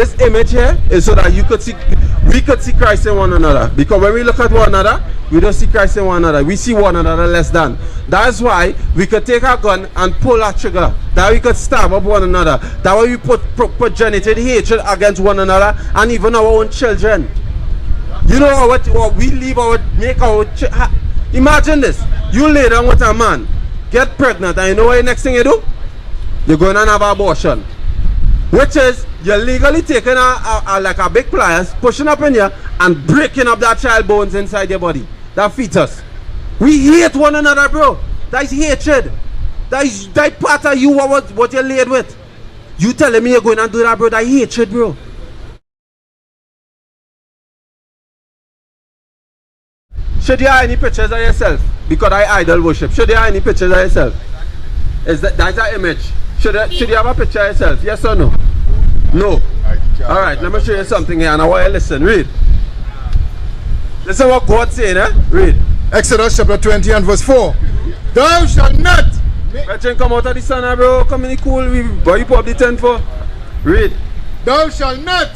this image here is so that we could see Christ in one another. Because when we look at one another, we don't see Christ in one another. We see one another less than. That's why we could take our gun and pull our trigger. That we could stab up one another. That way we put progenited hatred against one another and even our own children. You know what we leave imagine this. You lay down with a man, get pregnant, and you know what the next thing you do? You're going to have an abortion. Which is, you're legally taking like a big pliers, pushing up in here, and breaking up that child bones inside your body. That fetus. We hate one another, bro. That is hatred. That part of you, what you're laid with. You telling me you're going to do that, bro? That hatred, bro. Should you have any pictures of yourself? Because I idol worship. Should you have any pictures of yourself? That's an image. Should you have a picture of yourself? Yes or no? No. Alright, let me show you something here and I want you to listen. Read. Listen what God saying, eh? Read. Exodus chapter 20 and verse 4. Thou shalt not. Brethren, come out of the sun, bro. Come in the cool. What you put up the tent for? Read. Thou shalt not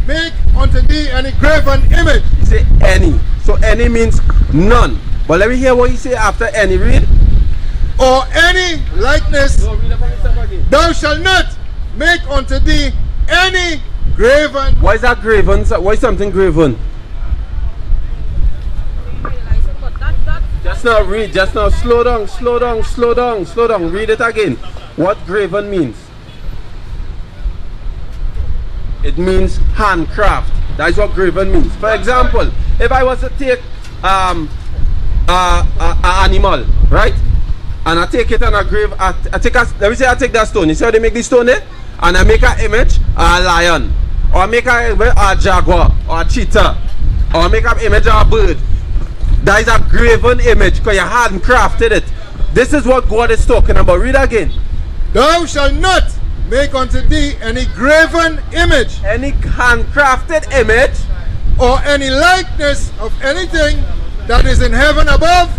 make unto thee any graven image. He say any. So any means none. But let me hear what he say after any. Read. Or any likeness. No, read again. Thou shalt not make unto thee any graven. Why is that graven? Why is something graven? Just now read. Just now. Slow down. Slow down. Slow down. Slow down. Read it again. What graven means? It means handcraft. That is what graven means. For example, if I was to take an animal, right? And I take it and I grave, let me say I take that stone. You see how they make this stone there? And I make an image of a lion. Or I make an image of a jaguar. Or a cheetah. Or I make an image of a bird. That is a graven image because you handcrafted it. This is what God is talking about. Read again. Thou shalt not make unto thee any graven image. Any handcrafted image. Or any likeness of anything that is in heaven above.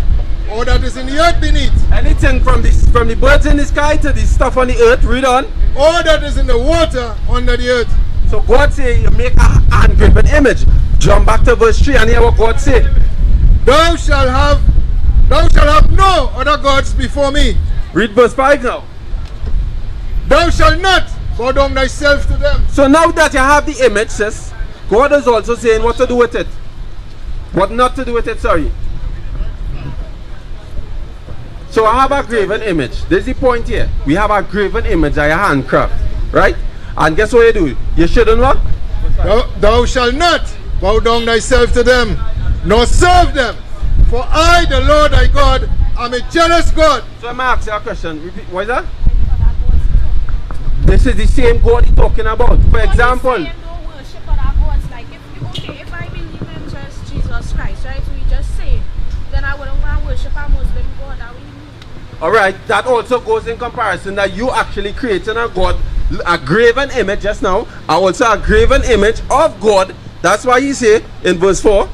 Or that is in the earth beneath. Anything from the birds in the sky to the stuff on the earth. Read on. Or that is in the water under the earth. So God say you make a hand-graven image. Jump back to verse 3 and hear what God say. Thou shalt have no other gods before me. Read verse 5 now. Thou shalt not bow down thyself to them. So now that you have the image, sis, God is also saying what to do with it. What not to do with it, sorry. So I have a graven image. This is the point here. We have a graven image of your handcraft. Right? And guess what you do? You shouldn't what? Thou shalt not bow down thyself to them, nor serve them. For I, the Lord thy God, am a jealous God. So I'm asking you a question. Repeat. What is that? This is the same God he's talking about. For example. If I believe in just Jesus Christ, right? So you just say, then I wouldn't want to worship a Muslim God. Alright, that also goes in comparison that you actually creating a God, a graven image just now, and also a graven image of God. That's why he say in verse 4,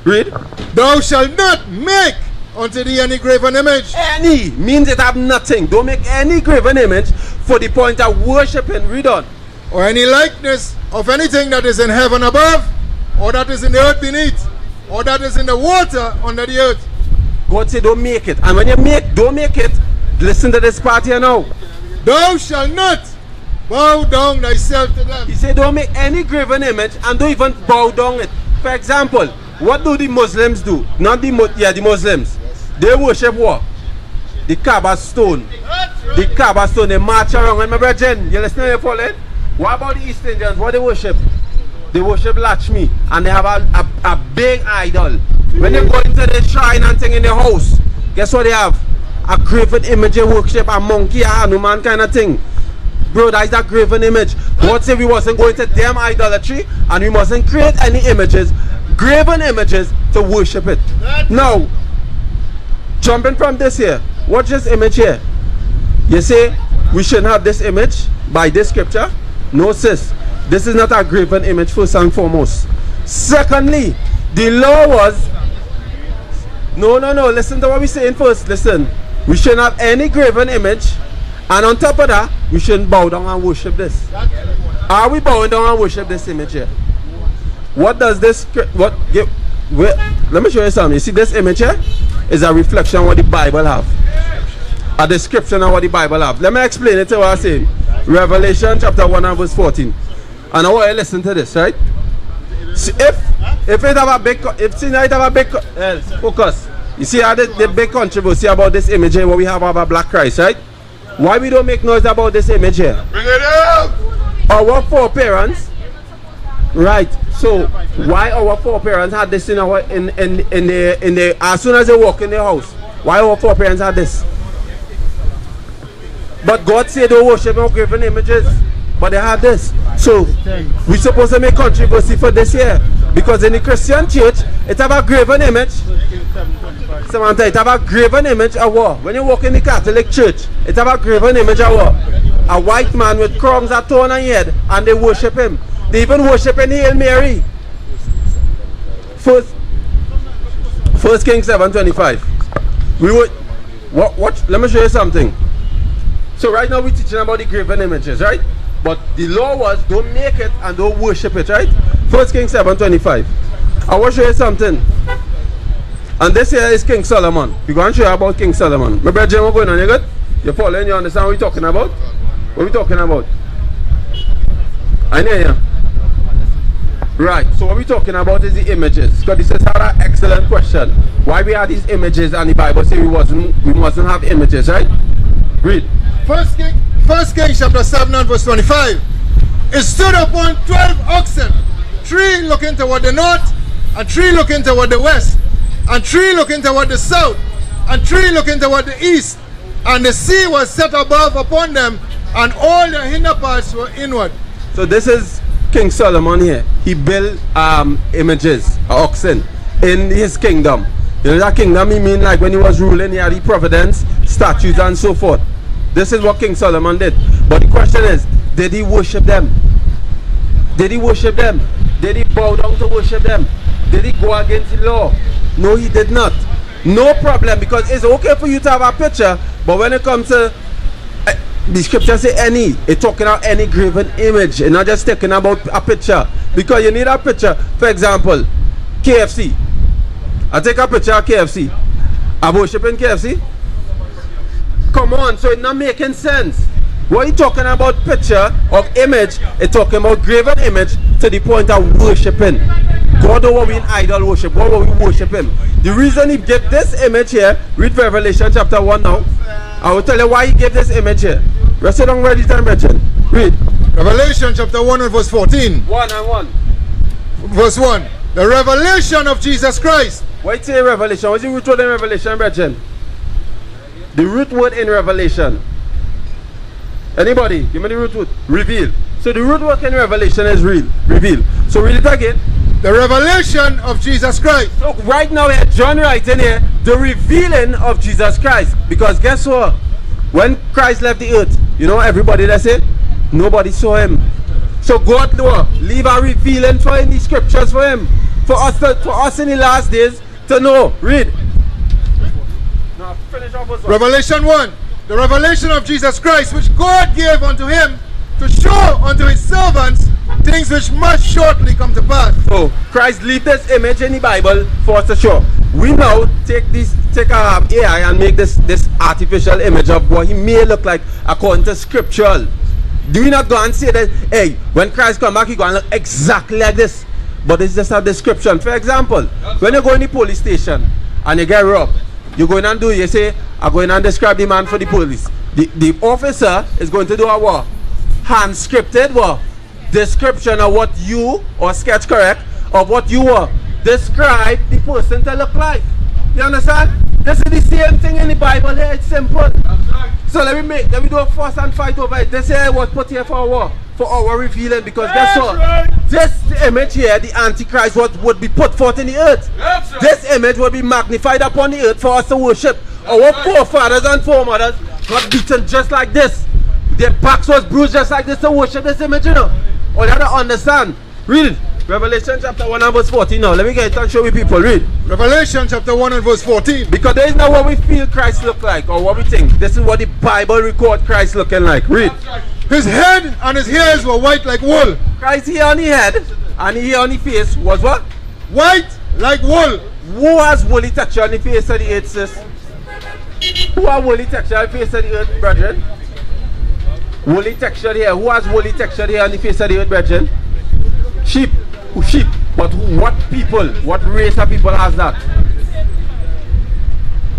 read. Thou shalt not make unto thee any graven image. Any means it have nothing. Don't make any graven image for the point of worshiping. Read on. Or any likeness of anything that is in heaven above, or that is in the earth beneath, or that is in the water under the earth. God said don't make it. And when you don't make it, listen to this part here now. Thou shalt not bow down thyself to them. He said don't make any graven image and don't even bow down it. For example, what do the Muslims do? Not the Muslims. They worship what? The Kaaba stone. The Kaaba stone. They march around. And my brethren, you listening to following? What about the East Indians? What they worship? They worship Lakshmi. And they have a big idol. When they go into the shrine and thing in the house, guess what they have? A graven image they worship, a monkey, a Hanuman kind of thing. Bro, that is a graven image. God said we wasn't going to them idolatry and we mustn't create any images, graven images, to worship it. Now, jumping from this here, watch this image here. You say we shouldn't have this image by this scripture? No, sis. This is not a graven image, first and foremost. Secondly, the law was no, listen to what we're saying first. Listen, we shouldn't have any graven image, and on top of that, we shouldn't bow down and worship this. Are we bowing down and worship this image here? What does this, let me show you something. You see this image here is a reflection of what the Bible have. A description of what the Bible have. Let me explain it to what I'm saying. Revelation chapter 1 and verse 14. And I want you to listen to this, right? So if it have a big, if tonight have a big, focus. You see how the big controversy about this image here, what we have a black Christ, right? Why we don't make noise about this image here? Bring it up! Our foreparents, right? So why our foreparents had this in our in the as soon as they walk in the house? Why our foreparents had this? But God said don't worship no graven images, but they had this. So we supposed to make controversy for this here because in the Christian church it have a graven image. Samantha, it have a graven image of what? When you walk in the Catholic church, it have a graven image of what? A white man with crowns that turn on head and they worship him. They even worship in Hail Mary. First Kings 7:25. We would what? Let me show you something. So right now we're teaching about the graven images, right? But the law was don't make it and don't worship it, right? 1 Kings 7:25. I want to show you something. And this here is King Solomon. We're going to show you about King Solomon. My brother Jim, what's going on? You good? You following? You understand what we're talking about? What are we talking about? I know you. Right. So what we're talking about is the images. Because this is an excellent question. Why we have these images and the Bible say we mustn't have images, right? Read. First King chapter 7 and verse 25. It stood upon 12 oxen, 3 looking toward the north, and 3 looking toward the west, and 3 looking toward the south, and 3 looking toward the east. And the sea was set above upon them, and all their hinder parts were inward. So this is King Solomon here. He built images, oxen, in his kingdom. You know that kingdom, he mean like when he was ruling, he had the providence, statues and so forth. This is what King Solomon did. But the question is, did he worship them? Did he worship them? Did he bow down to worship them? Did he go against the law? No, he did not. No problem, because it's okay for you to have a picture, but when it comes to the scripture say any, it's talking about any graven image. It's not just talking about a picture. Because you need a picture. For example, KFC. I take a picture of KFC. I'm worshiping KFC. Come on, so it's not making sense. What you talking about picture of image, it's talking about graven image to the point of worshiping. God don't want we in idol worship. God want we worship him. The reason he gave this image here, read Revelation chapter 1 now. I will tell you why he gave this image here. Rest it on ready time, Brethren. Read. Revelation chapter 1 and verse 14. 1 and 1. Verse 1. The revelation of Jesus Christ. Why say revelation? What's the root word in Revelation, Brethren? The root word in Revelation. Anybody? Give me the root word. Reveal. So the root word in Revelation is reveal. So read it again. The revelation of Jesus Christ. So right now here, John writing here, the revealing of Jesus Christ. Because guess what? When Christ left the earth, you know everybody that's it? Nobody saw him. So God leave a revealing for in the scriptures for him. For us in the last days to know. Read. Now finish off with Revelation 1. The revelation of Jesus Christ, which God gave unto him to show unto his servants things which must shortly come to pass. So Christ leave this image in the Bible for us to show. We now take AI and make this artificial image of what he may look like according to scriptural. Do we not go and say that, hey, when Christ come back, he going to look exactly like this? But it's just a description. For example, when you go in the police station and you get robbed, you go in and you say, I'm going and describe the man for the police. The officer is going to do a what? Hand scripted what? Description of what you, or sketch correct, of what you were. Describe the person to look like. You understand? This is the same thing in the Bible here. It's simple. So let me do a fuss and fight over it. This here was put here for what? For our revealing, because guess what? This image here, the Antichrist, would be put forth in the earth. This image would be magnified upon the earth for us to worship. Our forefathers and foremothers got beaten just like this. Their backs was bruised just like this to worship this image, you know. Or you have to understand. Read it. Revelation chapter 1 and verse 14 now. Let me get it and show you people. Read. Revelation chapter 1 and verse 14. Because there is not what we feel Christ look like or what we think. This is what the Bible record Christ looking like. Read. His head and his hairs were white like wool. Christ's hair on the head and the hair on the face was what? White like wool. Who has woolly texture on the face of the earth, sis? Who has woolly texture on the face of the earth, brethren? Woolly texture here. Who has woolly texture here on the face of the earth, brethren? Sheep. Sheep. But what people, what race of people has that?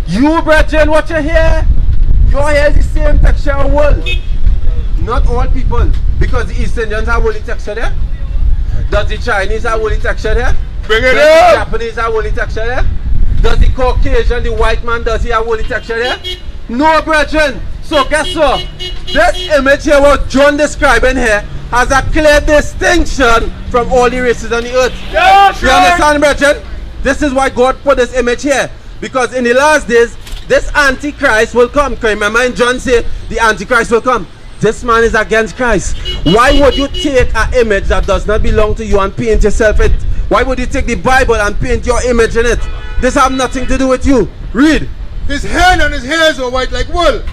You, brethren, what your hair? Your hair is the same texture of wool. Not all people. Because the East Indians have woolly texture there. Does the Chinese have woolly texture there? Bring it Does up. the Japanese have woolly texture there? Does the Caucasian, the white man, does he have woolly texture there? No, brethren. So guess what? This image here, what John describing here, has a clear distinction from all the races on the earth. Yes, You understand, brethren? This is why God put this image here. Because in the last days, this Antichrist will come. Can you remember in John say the Antichrist will come? This man is against Christ. Why would you take an image that does not belong to you and paint yourself it? Why would you take the Bible and paint your image in it? This have nothing to do with you. Read. His head and his hairs were white like wool,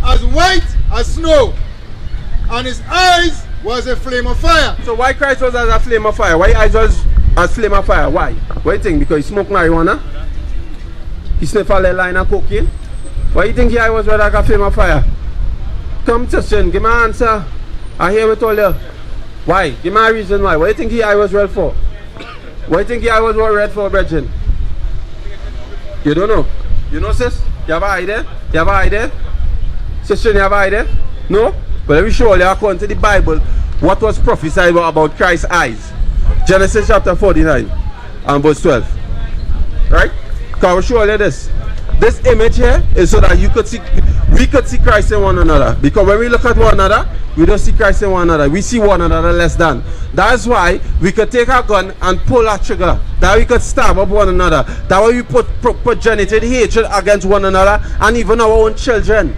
as white as snow, and his eyes was a flame of fire. So why Christ was as a flame of fire? Why eyes was as flame of fire? Why? Why you think? Because he smoked marijuana? He sniffed a little line of cocaine? Why you think he was red like a flame of fire? Come Christian, give me an answer. I hear it all you. Why? Give me a reason why. What do you think he was red for? What do you think he was red for, brethren? You don't know? You know, sis? You have an idea? You have an idea? Sister, you have an idea? No? But let me show you according to the Bible what was prophesied about Christ's eyes. Genesis chapter 49 and verse 12. Right? Can I show you this? This image here is so that you could see, we could see Christ in one another. Because when we look at one another, we don't see Christ in one another. We see one another less than. That's why we could take our gun and pull our trigger. That we could stab up one another. That way we progenited hatred against one another and even our own children.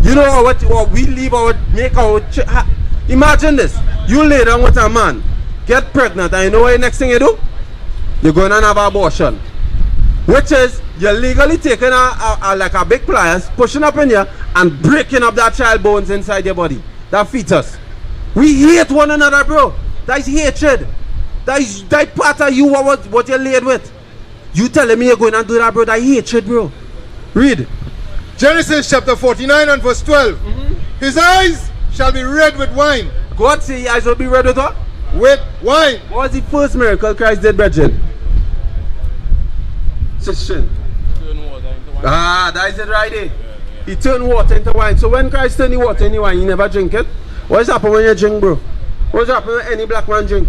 You know what we leave our, make our, imagine this. You lay down with a man, get pregnant, and you know what the next thing you do? You're going to have an abortion. Which is, you're legally taking like a big pliers, pushing up in here, and breaking up that child bones inside your body. That fetus. We hate one another, bro. That is hatred. That part of you, what you're laid with. You telling me you're going to do that, bro? That hatred, bro. Read. Genesis chapter 49 and verse 12. His eyes shall be red with wine. God say your eyes will be red with what? With wine. What was the first miracle Christ did, brethren? Sister. Ah, that is it right there. He turned water into wine. So when Christ turned the water into wine, you never drink it. What happens when you drink, bro? What happens when any black man drink?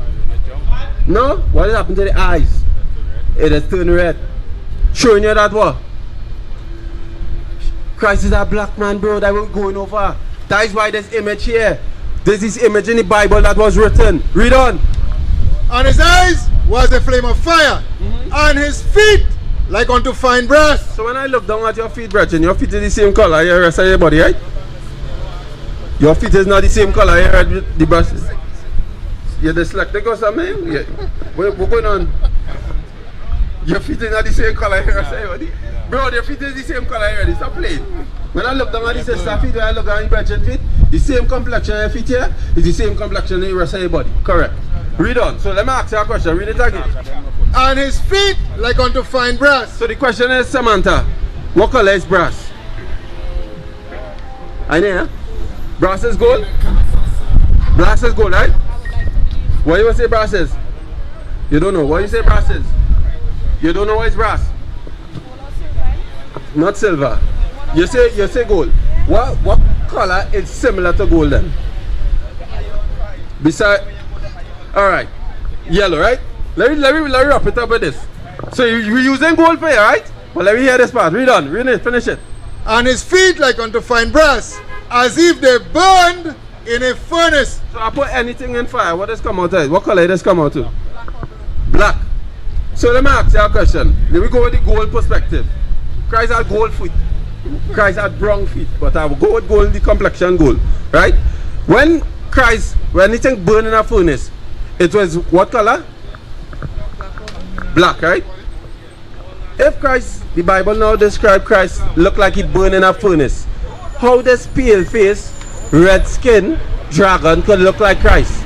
No? What happened to the eyes? It has turned red. Showing you that what? Christ is a black man, bro, that we're going over. That is why this image here. There's this image in the Bible that was written. Read on. And his eyes was a flame of fire, and his feet like unto fine brass. So when I look down at your feet, brethren, your feet is the same color as the rest of your body, right? Your feet is not the same color as the brushes. You're dyslexic or something? Yeah. What's going on? Your feet is not the same color as the rest of your body. Bro, your feet is the same color already. Stop playing. When I look down at the sister feet, when I look at your brethren feet, the same complexion of your feet here is the same complexion in the rest of your body. Correct. Read on. So let me ask you a question. Read it again. And his feet like unto fine brass. So the question is, Samantha, what color is brass? I know, brass is gold? Brass is gold, right? What do you say brass is? You don't know. What do you say brass is? You don't know what is brass? Not silver. You say gold. What color is similar to gold then? Beside, all right, yellow, right? Let me wrap it up with this. So you're using gold for you, right? Well, let me hear this part. Read on. Read it. Finish it. And his feet like unto fine brass, as if they burned in a furnace. So I put anything in fire. What does come out of it? What color does come out to? Black. So let me ask you a question. Let me go with the gold perspective. Christ had gold feet. Christ had brown feet. But I will go with gold, the complexion gold. Right? When anything burned in a furnace, it was what color? Black, right? If Christ, the Bible now describes Christ look like he burned in a furnace, how does pale face red skin dragon could look like Christ?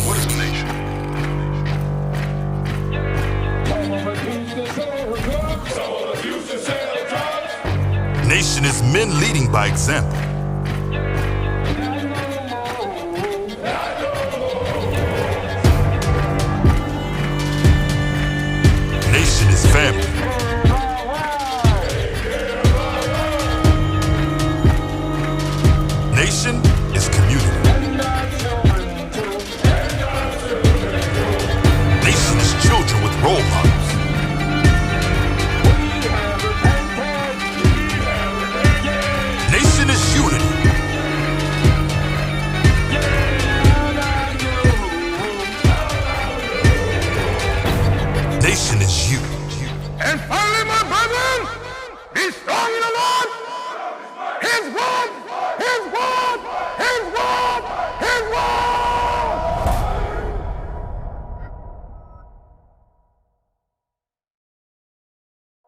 What is a nation? Nation is men leading by example. Nation is family. Nation is community. Nation is children with role models.